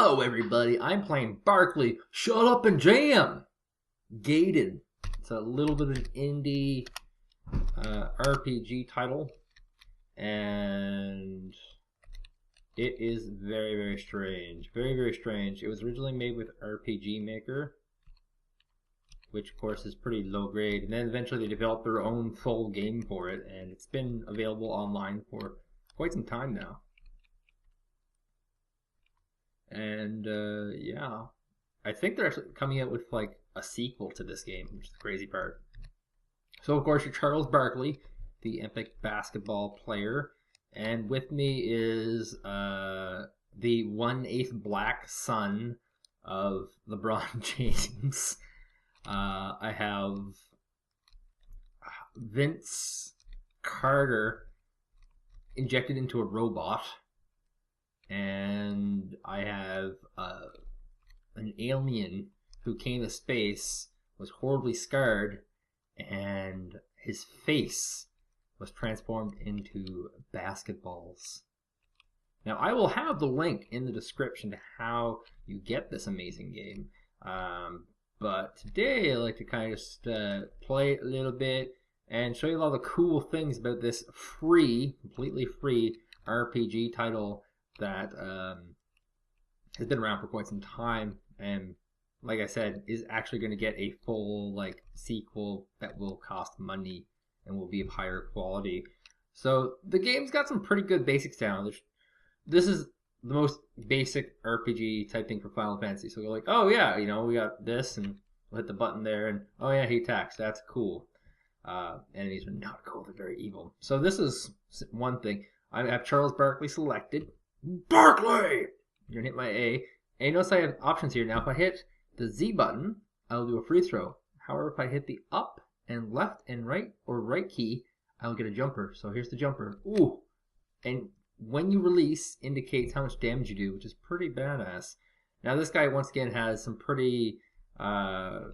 Hello, everybody. I'm playing Barkley. Shut up and jam. Gaiden. It's a little bit of an indie RPG title, and it is very, very strange. Very, very strange. It was originally made with RPG Maker, which of course is pretty low grade, and then eventually they developed their own full game for it, and it's been available online for quite some time now. And yeah, I think they're actually coming out with like a sequel to this game, which is the crazy part. So of course you're Charles Barkley, the epic basketball player, and with me is the 1/8 black son of LeBron James. I have Vince Carter injected into a robot. And I have an alien who came to space, was horribly scarred, and his face was transformed into basketballs. Now, I will have the link in the description to how you get this amazing game. But today, I'd like to kind of just play it a little bit and show you all the cool things about this free, completely free RPG title that has been around for quite some time, and like I said, is actually going to get a full like sequel that will cost money and will be of higher quality. So the game's got some pretty good basics down. This is the most basic RPG type thing for Final Fantasy. So you're like, oh yeah, we got this, and we'll hit the button there, and oh yeah, he attacks. That's cool. Enemies are not cool; they're very evil. So this is one thing. I have Charles Barkley selected. Barkley! You're gonna hit my A. And notice I have options here. Now, if I hit the Z button, I'll do a free throw. However, if I hit the up and left and right or right key, I'll get a jumper. So here's the jumper. Ooh! And when you release, indicates how much damage you do, which is pretty badass. Now, this guy, once again, has some pretty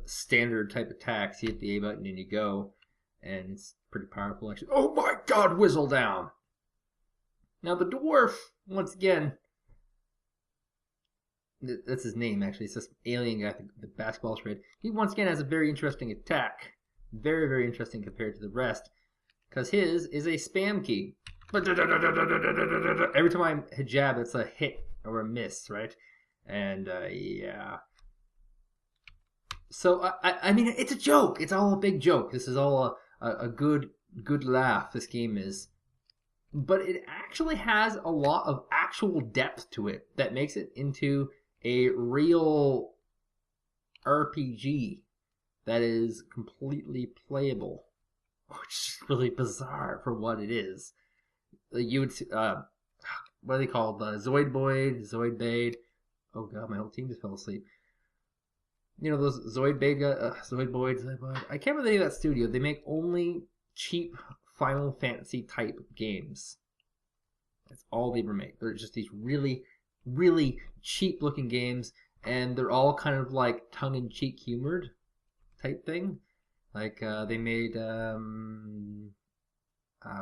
standard type attacks. You hit the A button and you go. And it's pretty powerful, actually. Oh my god, Whizzle down! Now, the dwarf, once again, that's his name, actually. It's this alien guy, the basketball shred. He, once again, has a very interesting attack. Very, very interesting compared to the rest. Because his is a spam key. Every time I jab, it's a hit or a miss, right? And, yeah. So, I mean, it's a joke. It's all a big joke. This is all a good laugh, this game is. But it actually has a lot of actual depth to it that makes it into a real RPG that is completely playable, which is really bizarre for what it is. You would, what are they called? Zoid Bade. Oh god, my whole team just fell asleep. Those Zoid Boyd. I can't remember the name of that studio. They make only cheap Final Fantasy type games. That's all they ever make. They're just these really, really cheap looking games, and they're all kind of like tongue-in-cheek humored type thing. Like they made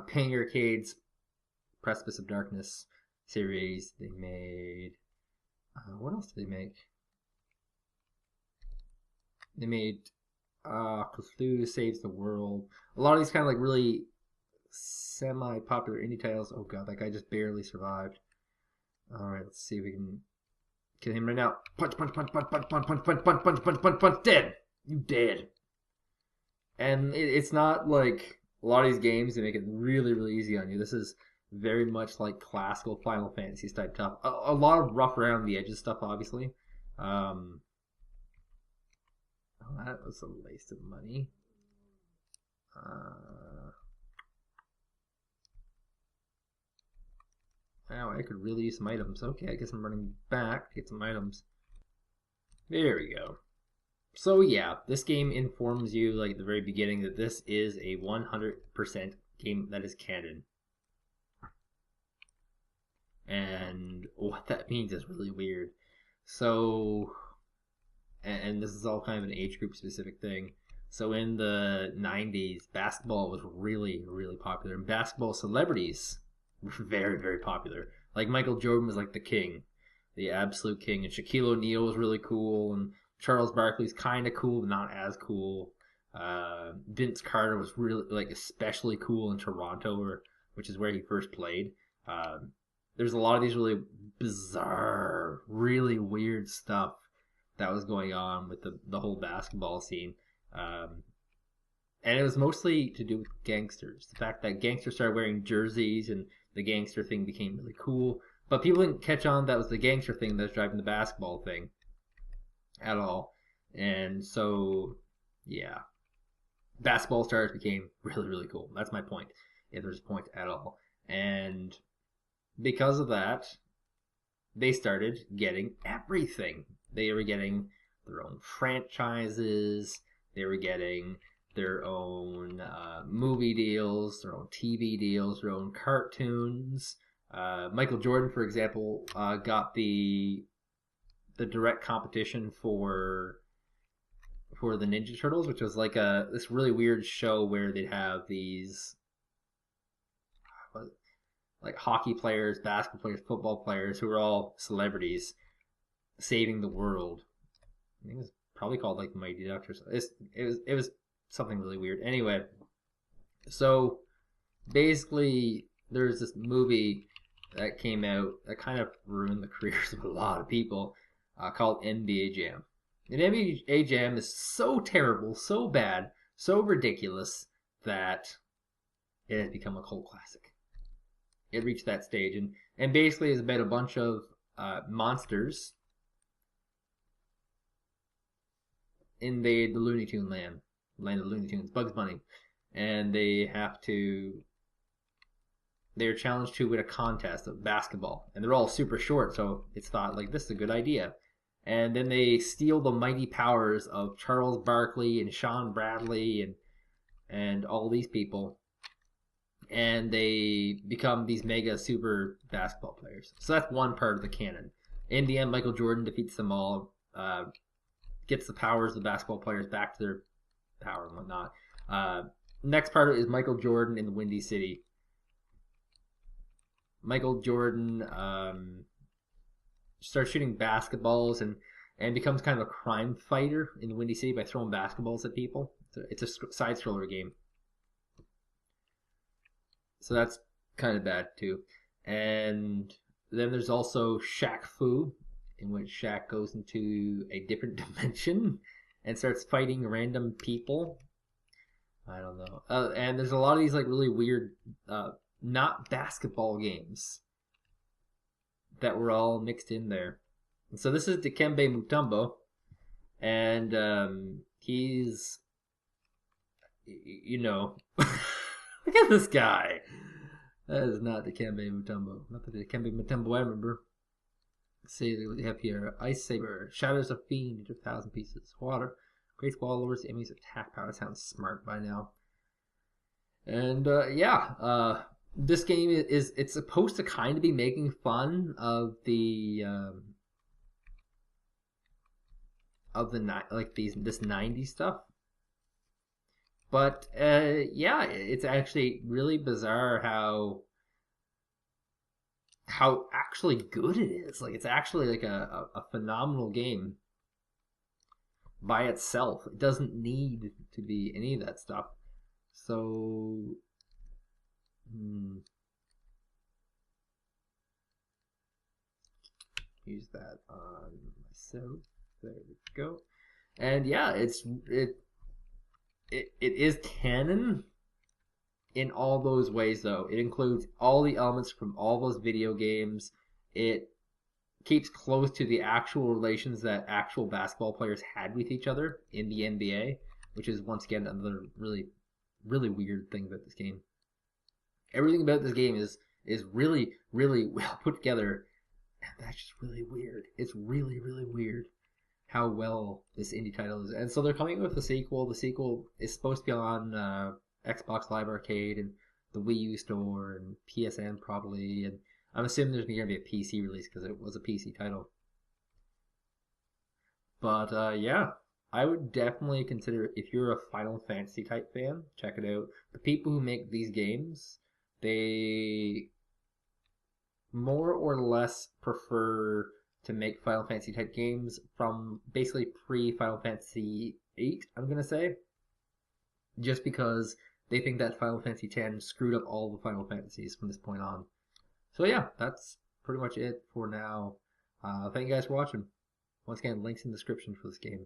Pain Arcade's Precipice of Darkness series. They made what else did they make? They made Cthulhu Saves the World. A lot of these kind of like really semi-popular indie titles. Oh god, that guy just barely survived. Alright, let's see if we can kill him right now. Punch, punch, punch, punch, punch, punch, punch, punch, punch, punch, punch, punch, punch, dead! You dead. And it's not like a lot of these games, they make it really, really easy on you. This is very much like classical Final Fantasy type tough. A lot of rough around the edges stuff, obviously. Oh, that was a waste of money. Wow, I could really use some items. Okay, I guess I'm running back to get some items. There we go. So yeah, this game informs you, like at the very beginning, that this is a 100% game that is canon. And what that means is really weird. So, and this is all kind of an age group specific thing. So in the 90s, basketball was really, really popular. And basketball celebrities were very, very popular. Like Michael Jordan was like the king. the absolute king. And Shaquille O'Neal was really cool, and Charles Barkley's kind of cool, but not as cool. Vince Carter was really like especially cool in Toronto, which is where he first played. There's a lot of these really bizarre, really weird stuff that was going on with the whole basketball scene. And it was mostly to do with gangsters. The fact that gangsters started wearing jerseys and the gangster thing became really cool. But people didn't catch on that was the gangster thing that was driving the basketball thing at all. And so, yeah, basketball stars became really, really cool. That's my point, if there's a point at all. And because of that, they started getting everything. They were getting their own franchises. They were getting their own movie deals, their own TV deals, their own cartoons. Michael Jordan, for example, got the direct competition for the Ninja Turtles, which was like this really weird show where they'd have these like hockey players, basketball players, football players who were all celebrities saving the world. I think it was probably called like Mighty Ducks or something. It was something really weird. Anyway, so basically there's this movie that came out that kind of ruined the careers of a lot of people called NBA Jam. And NBA Jam is so terrible, so bad, so ridiculous that it has become a cult classic. It reached that stage, and basically is about a bunch of monsters invade the Looney Tune land of Looney Tunes, Bugs Bunny, and they're challenged to win a contest of basketball, and they're all super short, so it's thought like this is a good idea. And then they steal the mighty powers of Charles Barkley and Sean Bradley and all these people, and they become these mega super basketball players. So that's one part of the canon. In the end, Michael Jordan defeats them all, gets the powers of the basketball players back to their power and whatnot. Next part is Michael Jordan in the Windy City. Michael Jordan starts shooting basketballs and becomes kind of a crime fighter in the Windy City by throwing basketballs at people. It's a side scroller game. So that's kind of bad too. And then there's also Shaq Fu, in which Shaq goes into a different dimension and starts fighting random people. I don't know. And there's a lot of these like really weird, not basketball games that were all mixed in there. And so this is Dikembe Mutombo, and he's, you know, look at this guy. That is not Dikembe Mutombo. Not the Dikembe Mutombo I remember. Let's see what they have here. Ice Saber. Shatters a fiend into 1,000 pieces. Water. Creates wall lowers the enemy's attack power. That sounds smart by now. And this game it's supposed to kind of be making fun of the this 90s stuff. But it's actually really bizarre how actually good it is. Like it's actually like a phenomenal game by itself. It doesn't need to be any of that stuff. So use that on myself. There we go. And yeah, it is canon in all those ways, though. It includes all the elements from all those video games. It keeps close to the actual relations that actual basketball players had with each other in the NBA, which is once again another really, really weird thing about this game. Everything about this game is really, really well put together, and that's just really weird. It's really, really weird how well this indie title is. And so they're coming with a sequel. The sequel is supposed to be on Xbox Live Arcade and the Wii U store and PSN probably. And I'm assuming there's going to be a PC release because it was a PC title. But I would definitely consider, if you're a Final Fantasy type fan, check it out. The people who make these games, they more or less prefer to make Final Fantasy type games from basically pre-Final Fantasy VIII, I'm going to say. Just because they think that Final Fantasy X screwed up all the Final Fantasies from this point on. So yeah, that's pretty much it for now. Thank you guys for watching. Once again, links in the description for this game.